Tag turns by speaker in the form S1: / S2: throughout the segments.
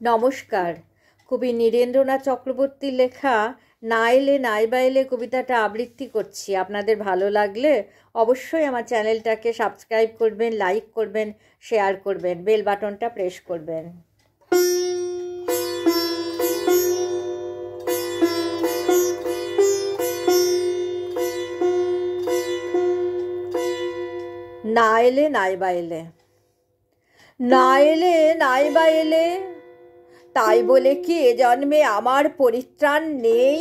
S1: নমস্কার। কবি নীরেন্দ্রনাথ চক্রবর্তীর লেখা না এলে নাইবা এলে কবিতাটা আবৃত্তি করছি। আপনাদের ভালো লাগলে অবশ্যই আমার চ্যানেলটাকে সাবস্ক্রাইব করবেন, লাইক করবেন, শেয়ার করবেন, বেল বাটনটা প্রেস করবেন। না এলে নাইবা এলে। না এলে নাইবা এলে, তাই বলে কি এ জন্মে আমার পরিত্রাণ নেই?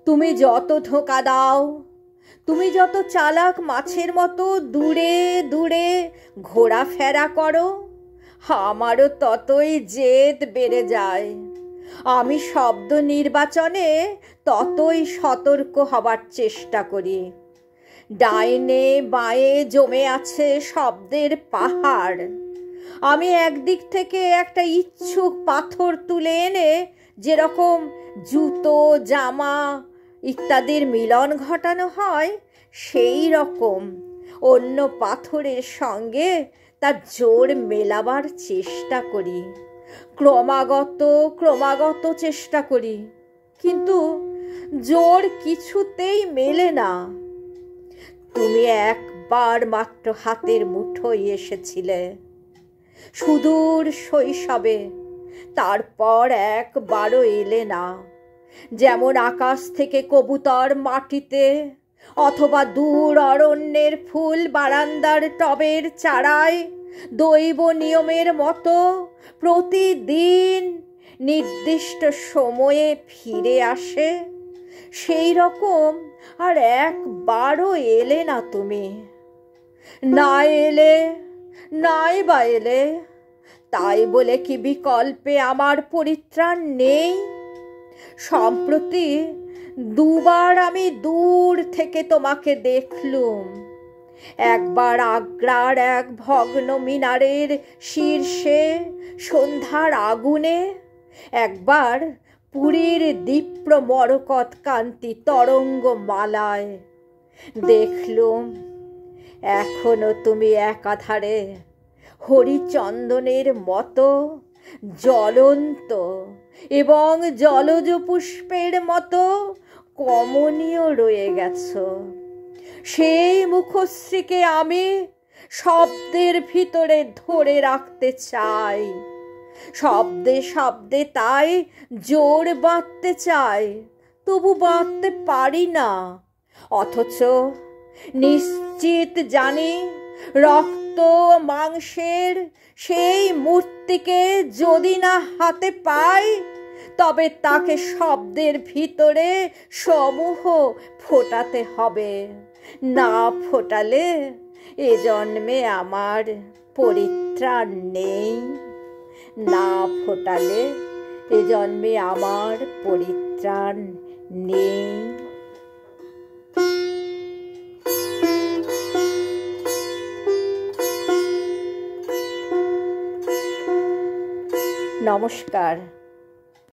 S1: তুমি যত ধোঁকা দাও, তুমি যত চালাক মাছের মতো দূরে দূরে ঘোরাফেরা করো, আমারও ততই জেদ বেড়ে যায়। আমি শব্দ নির্বাচনে ততই সতর্ক হবার চেষ্টা করি। ডাইনে বাঁয়ে জমে আছে শব্দের পাহাড়। আমি একদিক থেকে একটা ইচ্ছুক পাথর তুলে এনে যেরকম জুতো, জামা ইত্যাদির মিলন ঘটানো হয়, সেই রকম অন্য পাথরের সঙ্গে তার জোর মেলাবার চেষ্টা করি। ক্রমাগত চেষ্টা করি, কিন্তু জোর কিছুতেই মেলে না। তুমি একবার মাত্র হাতের মুঠোয় এসেছিলে, সুদূর শৈশবে, তারপর একবারও এলে না। যেমন আকাশ থেকে কবুতর মাটিতে, অথবা দূর অরণ্যের ফুল বারান্দার টবের চারায় দৈব নিয়মের মতো প্রতিদিন নির্দিষ্ট সময়ে ফিরে আসে, সেই রকম আর একবারও এলে না তুমি। না এলে নাইবা এলে, তাই বলে কি বিকল্পে আমার পরিত্রাণ নেই? সম্প্রতি দুবার আমি দূর থেকে তোমাকে দেখলুম। একবার আগ্রার এক ভগ্ন মিনারের শীর্ষে সন্ধ্যার আগুনে, একবার পুরীর দীপ্র মরকত কান্তি তরঙ্গ মালায়। দেখলুম এখনো তুমি একাধারে হরিচন্দনের মতো জ্বলন্ত এবং জলজ পুষ্পের মতো কমনীয় রয়ে গেছ। সেই মুখশ্রীকে আমি শব্দের ভিতরে ধরে রাখতে চাই, শব্দে শব্দে তাই জোর বাঁধতে চাই, তবু বাঁধতে পারি না। অথচ নিশ্চিত জানি রক্ত মাংসের সেই মূর্তিকে যদি না হাতে পাই, তবে তাকে শব্দের ভিতরে সমূহ ফোটাতে হবে। না ফোটালে এ জন্মে আমার পরিত্রাণ নেই। না ফোটালে এ জন্মে আমার পরিত্রাণ নেই। নমস্কার।